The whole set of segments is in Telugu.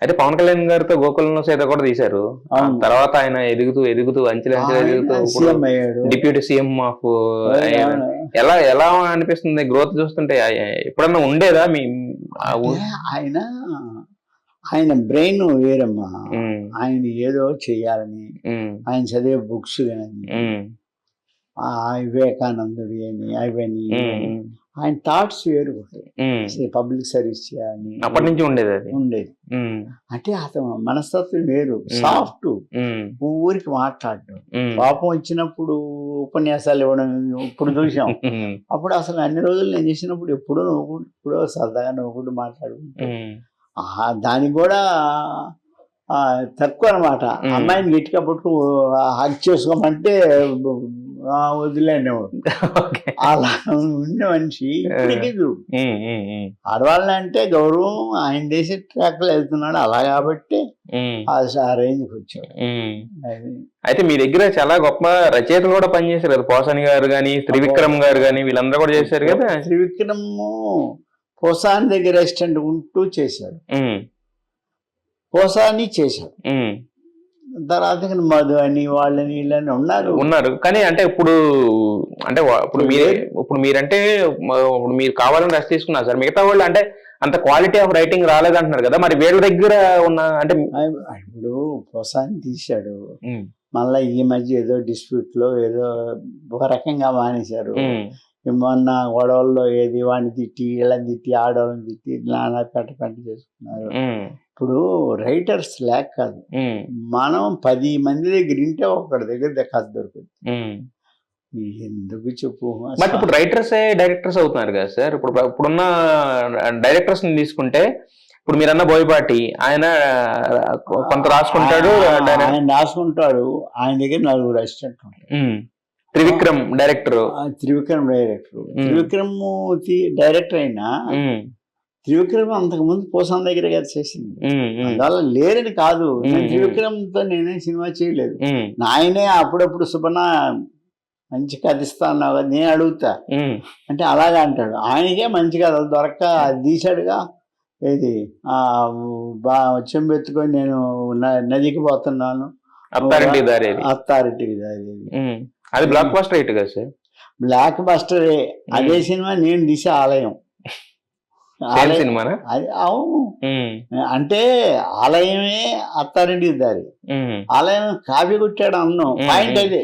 అయితే పవన్ కళ్యాణ్ గారితో గోకులంలో సీత కూడా తీశారు. ఆ అవును. తర్వాత ఆయన ఎదుగుతూ ఎదుగుతూ అంచెలంచెలు ఎదుగుతూ ఆయన ఇప్పుడు సీఎం అయ్యాడు. డిప్యూటీ సీఎం ఆఫ్ అవును. ఎలా ఎలా అనిపిస్తుంది గ్రోత్ చూస్తుంటే? ఎప్పుడన్నా ఉండేదా మీ ఆ అంటే ఊ- ఆయన ఆయన బ్రెయిన్ వేరమ్మా. ఉమ్, ఆయన ఏదో చెయ్యాలని ఉమ్, ఆయన చదివే బుక్స్ కానీ ఉమ్, వివేకానందుడు అని అవని ఉమ్, ఇవని ఉమ్, ఆయన థాట్స్ వేరు. ఉమ్. అసలు పబ్లిక్ సర్వీస్ చేయాలని అప్పటి నుంచి ఉండేది అది. ఉండేది. ఉమ్, అంటే అతను మనస్తత్వం వేరు, ఉమ్. సాఫ్ట్, ఉమ్, ఊరికి మాట్లాడడం, ఉమ్, కోపం వచ్చినప్పుడు ఉపన్యాసాలు ఇవ్వడం ఇప్పుడు చూసాం. ఉమ్, అప్పుడు అసలు అన్ని రోజులు నేను చేసినప్పుడు ఎప్పుడో నవ్వుకుంటూ ఎప్పుడో సరదాగా నవ్వుకుంటూ మాట్లాడుకుంటూ ఉమ్, దానికి కూడా తక్కువ అనమాట. అమ్మాయిని గట్టిగా పట్టుకు హక్ చేసుకోమంటే వదిలేండేవాడు. ఓకే. అలా ఉన్న మనిషి ఇప్పటికీ చూడు. ఉమ్, ఉమ్, ఉమ్, ఆడవాళ్ళని అంటే గౌరవం, ఆయన దేశ ట్రాక్లో వెళ్తున్నాడు అలా కాబట్టి ఉమ్, ఆ రేంజ్కి వచ్చాడు. ఉమ్. అది అయితే మీ దగ్గర చాలా గొప్ప రచయితలు కూడా పనిచేశారు కదా, పోసాని గారు కానీ, త్రివిక్రమ్ గారు కానీ, వీళ్ళందరూ కూడా చేశారు కదా. త్రివిక్రము పోసాని దగ్గర అసిస్టెంట్ ఉంటూ చేశాడు. ఉమ్, పోసాని చేశాడు. ఉమ్. తర్వాత ఇక మధు అని వాళ్ళని వీళ్ళని ఉన్నారు. ఉన్నారు కానీ అంటే ఇప్పుడు అంటే ఇప్పుడు మీరంటే ఇప్పుడు మీరు కావాలని రెస్ట్ తీసుకున్నారు సార్. మిగతా వాళ్ళు అంటే అంత క్వాలిటీ ఆఫ్ రైటింగ్ రాలేదంటున్నారు కదా, మరి వీళ్ళ దగ్గర ఉన్న అంటే ఇప్పుడు పోసాని తీశాడు, ఉమ్, మళ్ళీ ఈ మధ్య ఏదో డిస్ప్యూట్ లో ఏదో ఒక రకంగా మానేశారు. ఉమ్, మొన్న గొడవల్లో ఏది వాడిని తిట్టి వీళ్ళని తిట్టి ఆడవాళ్ళని తిట్టి నానా పెట్ట చేసుకున్నారు. ఉమ్, ఇప్పుడు రైటర్స్ లేక కాదు, ఉమ్, మనం 10 మంది దగ్గర ఇంటే ఒకటి దగ్గర కథ దొరుకుతుంది. ఉమ్. ఎందుకు చెప్పు. బట్ ఇప్పుడు రైటర్స్ డైరెక్టర్స్ అవుతున్నారు కదా సార్. ఇప్పుడున్న డైరెక్టర్స్ ని తీసుకుంటే ఇప్పుడు మీరన్న బోయపాటి ఆయన కొంత రాసుకుంటాడు, ఆయన రాసుకుంటాడు, ఆయన దగ్గర 4 అసిస్టెంట్ ఉంటారు. Trivikram director, Trivikram director. Trivikram director అయినా త్రివిక్రమ్ అంతకుముందు పోసాన్ దగ్గర కదా చేసింది. అందువల్ల లేరని కాదు, త్రివిక్రమ్తో నేనే సినిమా చేయలేదు. ఆయనే అప్పుడప్పుడు సుబన మంచి కథ ఇస్తా అన్నావు కదా, నేను అడుగుతా అంటే అలాగే అంటాడు. ఆయనకే మంచి కథ దొరక్క తీశాడుగా. ఏది చెంబెత్తుకొని నేను నదికి పోతున్నాను, అత్తారింటికి దారి, అత్తారింటికి దారి. అది బ్లాక్ బస్టర్ హిట్ కదా సార్. బ్లాక్ బస్టరే. అదే సినిమా నేను తీసే ఆలయం. సినిమానా అది? అవును. అంటే ఆలయమే అత్తారింటికి దారి. ఆలయం కాపీ కొట్టాడు అన్నాం, పాయింట్ అదే.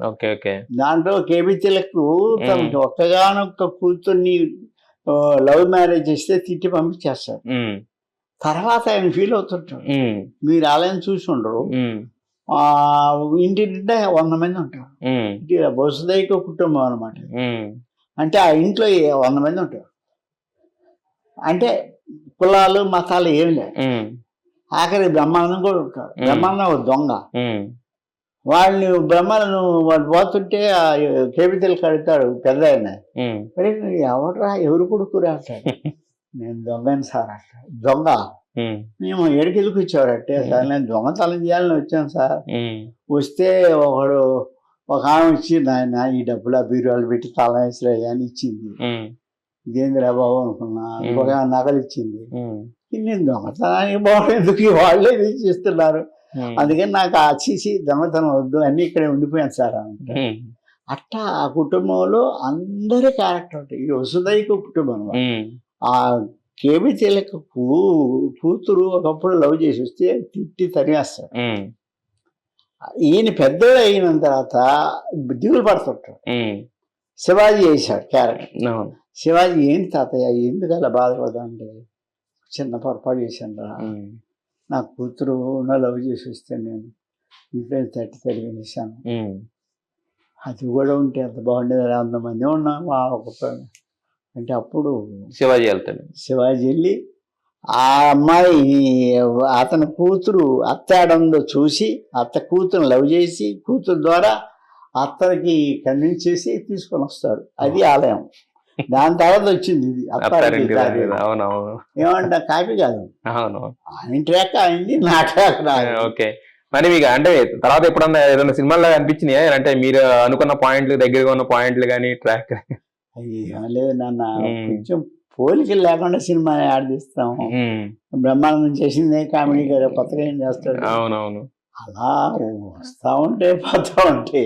Okay okay. దాంట్లో కేబీ తిలక్ తనకి ఒక్కగానొక్క కూతుర్ని లవ్ మ్యారేజ్ చేస్తే తిట్టి పంపించేస్తాడు. తర్వాత ఆయన ఫీల్ అవుతుంటాడు. మీరు ఆలయం చూసి ఉండరు, ఇంటి నిండా 100 మంది ఉంటారు. వసుదైక కుటుంబం అనమాట. అంటే ఆ ఇంట్లో 100 మంది ఉంటారు. అంటే కులాలు మతాలు ఏమి లేవు. ఆఖరి బ్రహ్మాండం కూడా ఉంటారు. బ్రహ్మాండం ఒక దొంగ. వాళ్ళని బ్రహ్మాండం వాడు పోతుంటే కేబితలు కడతాడు పెద్ద ఆయన. ఎవడరా ఎవరు కొడుకురా అంటాడు. నేను దొంగని సార్ అంటాడు. దొంగ మేము ఎడికెళ్ళి వచ్చారంటే సార్ నేను దొంగతనం చేయాలని వచ్చాను సార్. వస్తే ఒక ఆమె ఇచ్చింది, ఆయన ఈ డబ్బులు ఆ బీరువాళ్ళు పెట్టి తాళం వేసిరాయి అని ఇచ్చింది. ఇదేందిరా బాబు అనుకున్నా. ఇంకొక నగలు ఇచ్చింది. నేను దొంగతనానికి బాగుంది, ఎందుకు వాళ్ళే ఇస్తున్నారు, అందుకని నాకు ఆ చీసి దొంగతనం వద్దు అన్ని ఇక్కడే ఉండిపోయాను సార్ అంటే. అట్టా ఆ కుటుంబంలో అందరి క్యారెక్టర్ ఉంటాయి. ఈ వసుదైక కుటుంబం. ఆ కేబీ తిలక్ కూతురు ఒకప్పుడు లవ్ చేసి వస్తే తిట్టి తరివేస్తాడు. ఈయన పెద్దోడు అయిన తర్వాత దిగులు పడుతుంటాడు. శివాజీ చేశాడు క్యారెక్టర్. శివాజీ ఏంటి తాతయ్య ఎందుకు అలా బాధపడదా అంటే, చిన్న పొరపాటు చేశాను రా, నా కూతురు లవ్ చేసి వస్తే నేను ఇంట్లో తట్టి వేసాను, అది కూడా ఉంటే ఎంత బాగుండేది, 100 మంది ఉన్నాము అంటే. అప్పుడు శివాజీ వెళ్తాడు. శివాజీ వెళ్ళి ఆ అమ్మాయి అతని కూతురు అత్తాడందో చూసి అత్త కూతురు లవ్ చేసి కూతురు ద్వారా అత్తకి కన్విన్స్ చేసి తీసుకొని వస్తాడు. అది ఆలయం. దాని తర్వాత వచ్చింది ఇది అత్తారింటికి దారి. ఏమంటా కాపీ కాదు, ఆయన ట్రాక్ అయింది, నా ట్రాక్ రాదు. ఓకే. మరి మీకు అంటే తర్వాత ఎప్పుడన్నా ఏదైనా సినిమాలో అనిపించినాయా అంటే మీరు అనుకున్న పాయింట్లు దగ్గరగా ఉన్న పాయింట్లు కానీ ట్రాక్? అయ్యి లేదు నాన్న, కొంచెం పోలికలు లేకుండా సినిమా ఆడిస్తాం. బ్రహ్మానందం చేసిందే కామెడీ కదా, కొత్తగా ఏం చేస్తాడు. అవునవును. అలా వస్తా ఉంటే పోతా ఉంటే